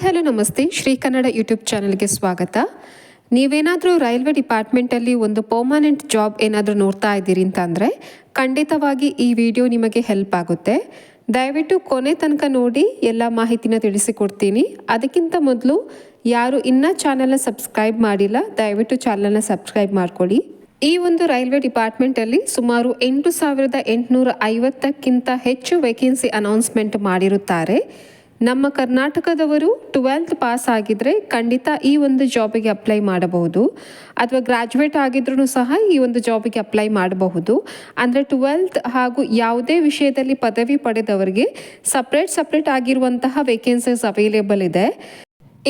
Hello ನಮಸ್ತೆ, Shri Kannada YouTube ಚಾನಲ್ಗೆ ಸ್ವಾಗತ. ನೀವೇನಾದರೂ ರೈಲ್ವೆ ಡಿಪಾರ್ಟ್ಮೆಂಟಲ್ಲಿ ಒಂದು ಪರ್ಮನೆಂಟ್ ಜಾಬ್ ಏನಾದರೂ ನೋಡ್ತಾ ಇದ್ದೀರಿ ಅಂತಂದರೆ ಖಂಡಿತವಾಗಿ ಈ ವಿಡಿಯೋ ನಿಮಗೆ ಹೆಲ್ಪ್ ಆಗುತ್ತೆ. ದಯವಿಟ್ಟು ಕೊನೆ ತನಕ ನೋಡಿ ಎಲ್ಲ ಮಾಹಿತಿನ ತಿಳಿಸಿಕೊಡ್ತೀನಿ. ಅದಕ್ಕಿಂತ ಮೊದಲು ಯಾರು ಇನ್ನೂ ಚಾನಲ್ನ ಸಬ್ಸ್ಕ್ರೈಬ್ ಮಾಡಿಲ್ಲ, ದಯವಿಟ್ಟು ಚಾನಲ್ನ ಸಬ್ಸ್ಕ್ರೈಬ್ ಮಾಡ್ಕೊಳ್ಳಿ. ಈ ಒಂದು ರೈಲ್ವೆ ಡಿಪಾರ್ಟ್ಮೆಂಟಲ್ಲಿ ಸುಮಾರು 8,850ಕ್ಕಿಂತ ಹೆಚ್ಚು ವೇಕೆನ್ಸಿ ಅನೌನ್ಸ್ಮೆಂಟ್ ಮಾಡಿರುತ್ತಾರೆ. ನಮ್ಮ ಕರ್ನಾಟಕದವರು 12th ಪಾಸ್ ಆಗಿದ್ರೆ ಖಂಡಿತ ಈ ಒಂದು ಜಾಬಿಗೆ ಅಪ್ಲೈ ಮಾಡಬಹುದು, ಅಥವಾ ಗ್ರಾಜ್ಯುಯೇಟ್ ಆಗಿದ್ರೂ ಸಹ ಈ ಒಂದು ಜಾಬಿಗೆ ಅಪ್ಲೈ ಮಾಡಬಹುದು. ಅಂದರೆ 12th ಹಾಗೂ ಯಾವುದೇ ವಿಷಯದಲ್ಲಿ ಪದವಿ ಪಡೆದವರಿಗೆ ಸಪ್ರೇಟ್ ಆಗಿರುವಂತಹ ವೇಕೆನ್ಸೀಸ್ ಅವೈಲೇಬಲ್ ಇದೆ.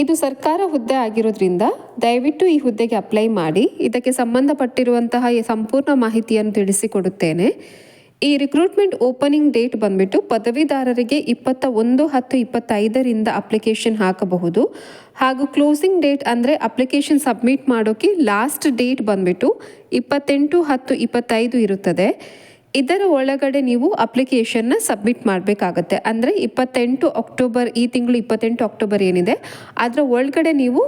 ಇದು ಸರ್ಕಾರ ಹುದ್ದೆ ಆಗಿರೋದ್ರಿಂದ ದಯವಿಟ್ಟು ಈ ಹುದ್ದೆಗೆ ಅಪ್ಲೈ ಮಾಡಿ. ಇದಕ್ಕೆ ಸಂಬಂಧಪಟ್ಟಿರುವಂತಹ ಸಂಪೂರ್ಣ ಮಾಹಿತಿಯನ್ನು ತಿಳಿಸಿಕೊಡುತ್ತೇನೆ. ಈ ರಿಕ್ರೂಟ್ಮೆಂಟ್ ಓಪನಿಂಗ್ ಡೇಟ್ ಬಂದ್ಬಿಟ್ಟು ಪದವೀಧರರಿಗೆ 21/10/25 ಅಪ್ಲಿಕೇಶನ್ ಹಾಕಬಹುದು. ಹಾಗೂ ಕ್ಲೋಸಿಂಗ್ ಡೇಟ್ ಅಂದರೆ ಅಪ್ಲಿಕೇಶನ್ ಸಬ್ಮಿಟ್ ಮಾಡೋಕ್ಕೆ ಲಾಸ್ಟ್ ಡೇಟ್ ಬಂದ್ಬಿಟ್ಟು 28/10/25 ಇರುತ್ತದೆ. ಇದರ ಒಳಗಡೆ ನೀವು ಅಪ್ಲಿಕೇಶನ್ನ ಸಬ್ಮಿಟ್ ಮಾಡಬೇಕಾಗತ್ತೆ. ಅಂದರೆ 28 ಅಕ್ಟೋಬರ್, ಈ ತಿಂಗಳು 28 ಅಕ್ಟೋಬರ್ ಏನಿದೆ ಅದರ ಒಳಗಡೆ ನೀವು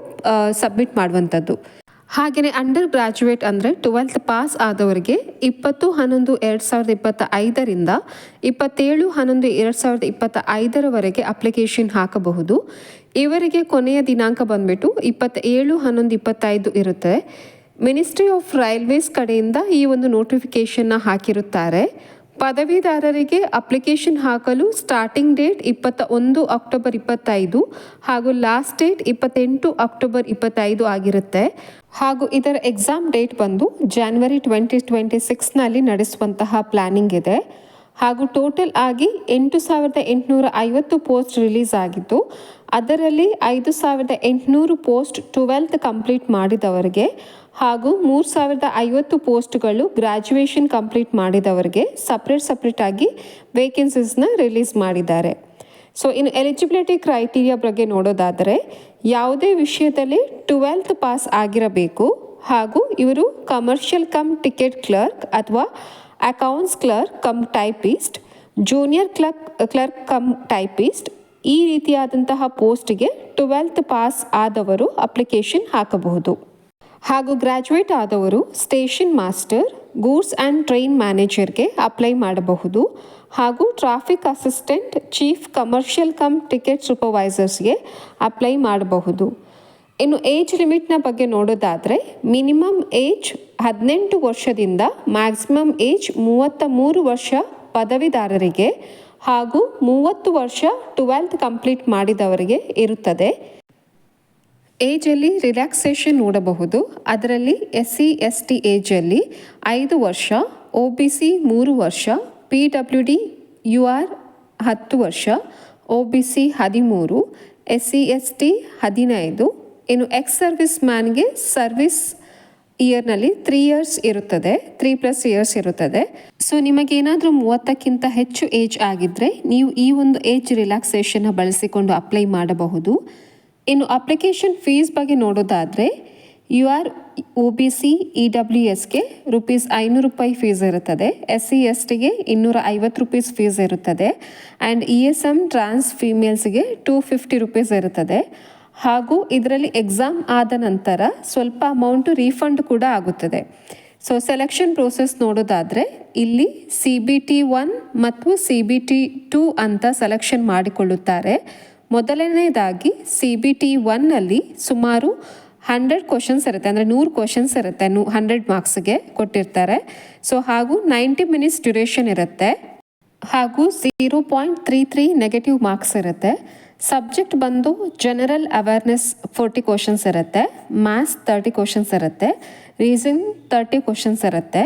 ಸಬ್ಮಿಟ್ ಮಾಡುವಂಥದ್ದು. ಹಾಗೆಯೇ ಅಂಡರ್ ಗ್ರಾಜ್ಯುಯೇಟ್ ಅಂದರೆ 12th ಪಾಸ್ ಆದವರಿಗೆ 20/11/2025 27/11/2025 ಅಪ್ಲಿಕೇಶನ್ ಹಾಕಬಹುದು. ಇವರಿಗೆ ಕೊನೆಯ ದಿನಾಂಕ ಬಂದ್ಬಿಟ್ಟು 27/11/25 ಇರುತ್ತೆ. ಮಿನಿಸ್ಟ್ರಿ ಆಫ್ ರೈಲ್ವೇಸ್ ಕಡೆಯಿಂದ ಈ ಒಂದು ನೋಟಿಫಿಕೇಶನ್ನ ಹಾಕಿರುತ್ತಾರೆ. ಪದವೀಧರರಿಗೆ ಅಪ್ಲಿಕೇಶನ್ ಹಾಕಲು ಸ್ಟಾರ್ಟಿಂಗ್ ಡೇಟ್ 21 ಅಕ್ಟೋಬರ್ 25 ಹಾಗೂ ಲಾಸ್ಟ್ ಡೇಟ್ 28 ಅಕ್ಟೋಬರ್ 25 ಆಗಿರುತ್ತೆ. ಹಾಗೂ ಇದರ ಎಕ್ಸಾಮ್ ಡೇಟ್ ಬಂದು January 2026ನಲ್ಲಿ ನಡೆಸುವಂತಹ ಪ್ಲಾನಿಂಗ್ ಇದೆ. ಹಾಗೂ ಟೋಟಲ್ ಆಗಿ 8,850 ಪೋಸ್ಟ್ ರಿಲೀಸ್ ಆಗಿತ್ತು. ಅದರಲ್ಲಿ 5,800 ಪೋಸ್ಟ್ 12th ಕಂಪ್ಲೀಟ್ ಮಾಡಿದವರಿಗೆ ಹಾಗೂ 3,050 ಪೋಸ್ಟ್ಗಳು ಗ್ರ್ಯಾಜುಯೇಷನ್ ಕಂಪ್ಲೀಟ್ ಮಾಡಿದವರಿಗೆ ಸಪ್ರೇಟ್ ಆಗಿ ವೇಕೆನ್ಸೀಸ್ನ ರಿಲೀಸ್ ಮಾಡಿದ್ದಾರೆ. ಸೊ ಇನ್ನು ಎಲಿಜಿಬಿಲಿಟಿ ಕ್ರೈಟೀರಿಯಾ ಬಗ್ಗೆ ನೋಡೋದಾದರೆ ಯಾವುದೇ ವಿಷಯದಲ್ಲಿ 12th ಪಾಸ್ ಆಗಿರಬೇಕು. ಹಾಗೂ ಇವರು ಕಮರ್ಷಿಯಲ್ ಕಮ್ ಟಿಕೆಟ್ ಕ್ಲರ್ಕ್ ಅಥವಾ accounts clerk come typist, junior clerk come typist, ಈ ರೀತಿಯಾದಂತಹ ಪೋಸ್ಟ್ಗೆ 12th ಪಾಸ್ ಆದವರು ಅಪ್ಲಿಕೇಶನ್ ಹಾಕಬಹುದು. ಹಾಗೂ ಗ್ರ್ಯಾಜುಯೇಟ್ ಆದವರು station master, goods and train ಮ್ಯಾನೇಜರ್ಗೆ ಅಪ್ಲೈ ಮಾಡಬಹುದು. ಹಾಗೂ traffic assistant, chief commercial cum ticket ಸೂಪರ್ವೈಸರ್ಸ್ಗೆ ಅಪ್ಲೈ ಮಾಡಬಹುದು. ಇನ್ನು ಏಜ್ ಲಿಮಿಟ್ನ ಬಗ್ಗೆ ನೋಡೋದಾದರೆ ಮಿನಿಮಮ್ ಏಜ್ 18 ವರ್ಷದಿಂದ ಮ್ಯಾಕ್ಸಿಮಮ್ ಏಜ್ 33 ವರ್ಷ ಪದವೀಧರರಿಗೆ ಹಾಗೂ 30 ವರ್ಷ 12th ಕಂಪ್ಲೀಟ್ ಮಾಡಿದವರಿಗೆ ಇರುತ್ತದೆ. ಏಜಲ್ಲಿ ರಿಲ್ಯಾಕ್ಸೇಷನ್ ನೋಡಬಹುದು. ಅದರಲ್ಲಿ SC/ST ಏಜಲ್ಲಿ 5 ವರ್ಷ, OBC 3 ವರ್ಷ, PWD UR 10 ವರ್ಷ, OBC 13, SC/ST 15. ಇನ್ನು ಎಕ್ಸ್ ಸರ್ವಿಸ್ ಮ್ಯಾನ್ಗೆ ಸರ್ವಿಸ್ ಇಯರ್ನಲ್ಲಿ 3 ಇಯರ್ಸ್ ಇರುತ್ತದೆ, 3+ ಇಯರ್ಸ್ ಇರುತ್ತದೆ. ಸೊ ನಿಮಗೇನಾದರೂ 30ಕ್ಕಿಂತ ಹೆಚ್ಚು ಏಜ್ ಆಗಿದ್ದರೆ ನೀವು ಈ ಒಂದು ಏಜ್ ರಿಲ್ಯಾಕ್ಸೇಷನ್ನ ಬಳಸಿಕೊಂಡು ಅಪ್ಲೈ ಮಾಡಬಹುದು. ಇನ್ನು ಅಪ್ಲಿಕೇಶನ್ ಫೀಸ್ ಬಗ್ಗೆ ನೋಡೋದಾದರೆ UR OBC EWSಗೆ ₹500 ಫೀಸ್ ಇರುತ್ತದೆ, SC/STಗೆ ₹250 ಫೀಸ್ ಇರುತ್ತದೆ, ಆ್ಯಂಡ್ ESM ಟ್ರಾನ್ಸ್ ಫೀಮೇಲ್ಸ್ಗೆ ₹250 ಇರುತ್ತದೆ. ಹಾಗೂ ಇದರಲ್ಲಿ ಎಕ್ಸಾಮ್ ಆದ ನಂತರ ಸ್ವಲ್ಪ ಅಮೌಂಟು ರೀಫಂಡ್ ಕೂಡ ಆಗುತ್ತದೆ. ಸೊ ಸೆಲೆಕ್ಷನ್ ಪ್ರೋಸೆಸ್ ನೋಡೋದಾದರೆ ಇಲ್ಲಿ CBT 1 ಮತ್ತು CBT 2 ಅಂತ ಸೆಲೆಕ್ಷನ್ ಮಾಡಿಕೊಳ್ಳುತ್ತಾರೆ. ಮೊದಲನೇದಾಗಿ CBT 1ನಲ್ಲಿ ಸುಮಾರು 100 ಕ್ವಶನ್ಸ್ ಇರುತ್ತೆ, ಅಂದರೆ 100 ಕ್ವಶನ್ಸ್ ಇರುತ್ತೆ, 100 ಮಾರ್ಕ್ಸ್ಗೆ ಕೊಟ್ಟಿರ್ತಾರೆ. ಸೊ ಹಾಗೂ 90 ಮಿನಿಟ್ಸ್ ಡ್ಯೂರೇಷನ್ ಇರುತ್ತೆ. ಹಾಗೂ 0.33 ನೆಗೆಟಿವ್ ಮಾರ್ಕ್ಸ್ ಇರುತ್ತೆ. ಸಬ್ಜೆಕ್ಟ್ ಬಂದು ಜನರಲ್ ಅವೇರ್ನೆಸ್ 40 ಕ್ವಶನ್ಸ್ ಇರುತ್ತೆ, ಮ್ಯಾಥ್ಸ್ 30 ಕ್ವಶನ್ಸ್ ಇರುತ್ತೆ, ರೀಸನ್ 30 ಕ್ವಶನ್ಸ್ ಇರುತ್ತೆ.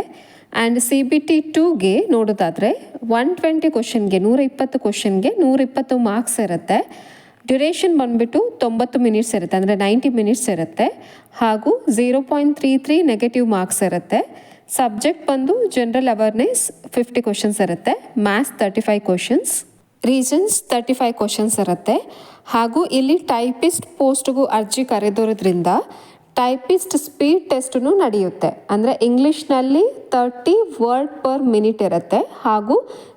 ಆ್ಯಂಡ್ CBT 2ಗೆ ನೋಡೋದಾದರೆ 120 ಕ್ವಶನ್ಗೆ 120 ಕ್ವಶನ್ಗೆ 120 ಮಾರ್ಕ್ಸ್ ಇರುತ್ತೆ. ಡ್ಯೂರೇಷನ್ ಬಂದುಬಿಟ್ಟು 90 ಮಿನಿಟ್ಸ್ ಇರುತ್ತೆ, ಅಂದರೆ 90 ಮಿನಿಟ್ಸ್ ಇರುತ್ತೆ. ಹಾಗೂ 0.33 ನೆಗೆಟಿವ್ ಮಾರ್ಕ್ಸ್ ಇರುತ್ತೆ. ಸಬ್ಜೆಕ್ಟ್ ಬಂದು ಜನರಲ್ ಅವೇರ್ನೆಸ್ 50 ಕ್ವಶನ್ಸ್ ಇರುತ್ತೆ, ಮ್ಯಾಥ್ಸ್ 35 ಕ್ವಶನ್ಸ್, ರೀಸನ್ಸ್ 35 ಕ್ವಶನ್ಸ್ ಇರುತ್ತೆ. ಹಾಗೂ ಇಲ್ಲಿ ಟೈಪಿಸ್ಟ್ ಪೋಸ್ಟ್ಗೂ ಅರ್ಜಿ ಕರೆದೋರೋದ್ರಿಂದ ಟೈಪಿಸ್ಟ್ ಸ್ಪೀಡ್ ಟೆಸ್ಟೂ ನಡೆಯುತ್ತೆ. ಅಂದರೆ ಇಂಗ್ಲೀಷ್ನಲ್ಲಿ 30 ವರ್ಡ್ ಪರ್ ಮಿನಿಟ್ ಇರುತ್ತೆ ಹಾಗೂ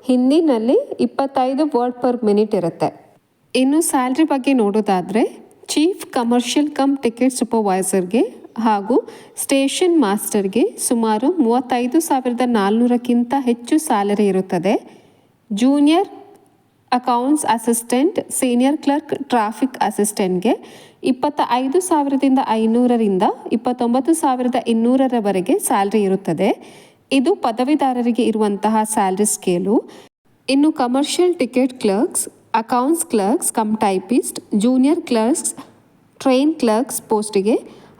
ಹಿಂದಿನಲ್ಲಿ 25 ವರ್ಡ್ ಪರ್ ಮಿನಿಟ್ ಇರುತ್ತೆ. ಇನ್ನು ಸ್ಯಾಲ್ರಿ ಬಗ್ಗೆ ನೋಡೋದಾದರೆ ಚೀಫ್ ಕಮರ್ಷಿಯಲ್ ಕಮ್ ಟಿಕೆಟ್ ಸೂಪರ್ವೈಸರ್ಗೆ ಹಾಗೂ ಸ್ಟೇಷನ್ ಮಾಸ್ಟರ್ಗೆ ಸುಮಾರು 35,400ಕ್ಕಿಂತ ಹೆಚ್ಚು ಸ್ಯಾಲರಿ ಇರುತ್ತದೆ. Junior accounts assistant, senior clerk, traffic ಅಸಿಸ್ಟೆಂಟ್ಗೆ 25,500ರಿಂದ 29,200ರವರೆಗೆ ಸ್ಯಾಲ್ರಿ ಇರುತ್ತದೆ. ಇದು ಪದವೀಧರರಿಗೆ ಇರುವಂತಹ ಸ್ಯಾಲ್ರಿ ಸ್ಕೇಲು. ಇನ್ನು commercial ticket clerks, accounts clerks cum typist, junior clerks, train clerks ಪೋಸ್ಟಿಗೆ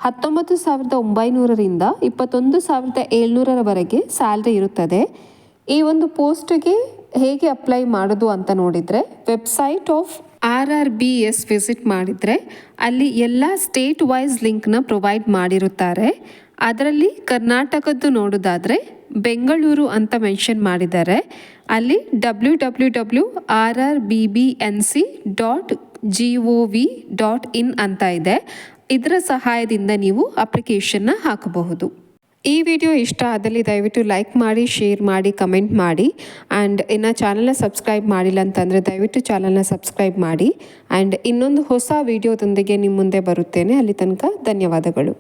19,900ರಿಂದ 21,700ರವರೆಗೆ ಸ್ಯಾಲ್ರಿ ಇರುತ್ತದೆ. ಈ ಒಂದು ಪೋಸ್ಟಿಗೆ ಹೇಗೆ ಅಪ್ಲೈ ಮಾಡೋದು ಅಂತ ನೋಡಿದರೆ, ವೆಬ್ಸೈಟ್ ಆಫ್ RRBS ವಿಸಿಟ್ ಮಾಡಿದರೆ ಅಲ್ಲಿ ಎಲ್ಲ ಸ್ಟೇಟ್ ವೈಸ್ ಲಿಂಕ್ನ ಪ್ರೊವೈಡ್ ಮಾಡಿರುತ್ತಾರೆ. ಅದರಲ್ಲಿ ಕರ್ನಾಟಕದ್ದು ನೋಡೋದಾದರೆ ಬೆಂಗಳೂರು ಅಂತ ಮೆನ್ಷನ್ ಮಾಡಿದ್ದಾರೆ. ಅಲ್ಲಿ www.rrbbnc.gov.in ಅಂತ ಇದೆ. ಇದರ ಸಹಾಯದಿಂದ ನೀವು ಅಪ್ಲಿಕೇಶನ್ನ ಹಾಕಬಹುದು. ಈ ವಿಡಿಯೋ ಇಷ್ಟ ಆದಲ್ಲಿ ದಯವಿಟ್ಟು ಲೈಕ್ ಮಾಡಿ, ಶೇರ್ ಮಾಡಿ, ಕಮೆಂಟ್ ಮಾಡಿ. ಆ್ಯಂಡ್ ಇನ್ನು ಚಾನಲ್ನ ಸಬ್ಸ್ಕ್ರೈಬ್ ಮಾಡಿಲ್ಲ ಅಂತಂದರೆ ದಯವಿಟ್ಟು ಚಾನಲ್ನ ಸಬ್ಸ್ಕ್ರೈಬ್ ಮಾಡಿ. ಆ್ಯಂಡ್ ಇನ್ನೊಂದು ಹೊಸ ವಿಡಿಯೋದೊಂದಿಗೆ ನಿಮ್ಮ ಮುಂದೆ ಬರುತ್ತೇನೆ. ಅಲ್ಲಿ ತನಕ ಧನ್ಯವಾದಗಳು.